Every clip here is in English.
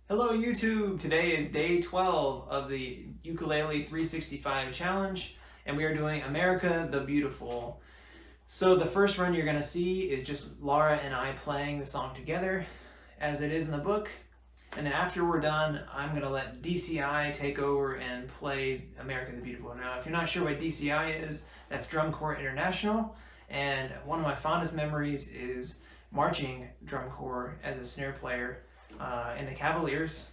Hello YouTube! Today is day 12 of the Ukulele 365 challenge and we are doing America the Beautiful. So the first run you're going to see is just Laura and I playing the song together as it is in the book, and then after we're done I'm going to let DCI take over and play America the Beautiful. Now if you're not sure what DCI is, that's Drum Corps International, and one of my fondest memories is marching drum corps as a snare player in the Cavaliers,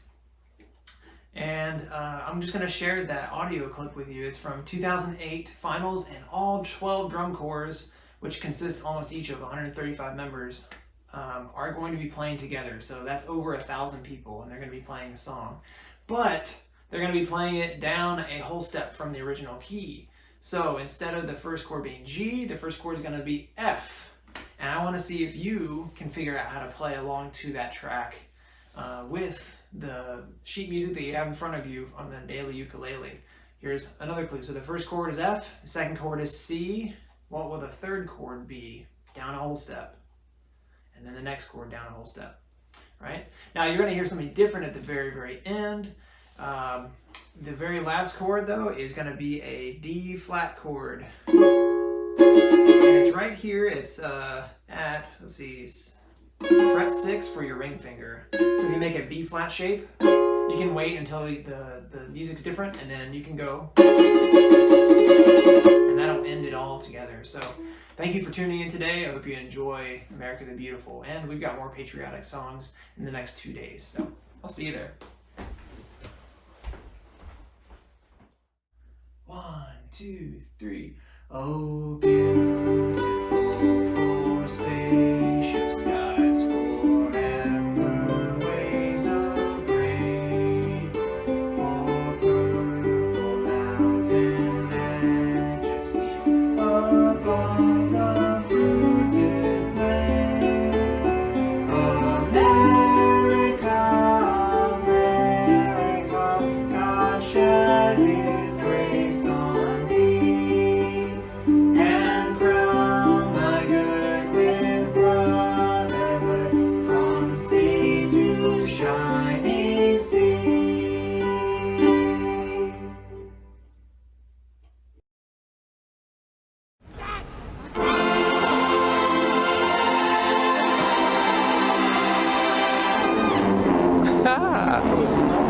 and I'm just going to share that audio clip with you. It's from 2008 finals, and all 12 drum corps, which consist almost each of 135 members, are going to be playing together. So that's over 1,000 people, and they're going to be playing the song, but they're going to be playing it down a whole step from the original key. So instead of the first chord being G, the first chord is going to be F, and I want to see if you can figure out how to play along to that track with the sheet music that you have in front of you on the daily ukulele. Here's another clue. So the first chord is F, the second chord is C. What will the third chord be? Down a whole step. And then the next chord down a whole step. Right? Now you're going to hear something different at the very, very end. The very last chord though is going to be a D flat chord. And it's right here. It's at, let's see, fret 6 for your ring finger. So if you make a B flat shape, you can wait until the music's different, and then you can go, and that'll end it all together. So thank you for tuning in today. I hope you enjoy America the Beautiful, and we've got more patriotic songs in the next 2 days. So I'll see you there. 1, 2, 3. Oh, beautiful for spacious skies, for amber waves of grain, for purple mountain majesties above the fruited plain. America, America, God shed His grace on thee, and crown thy good with brotherhood from sea to shining sea. Ha!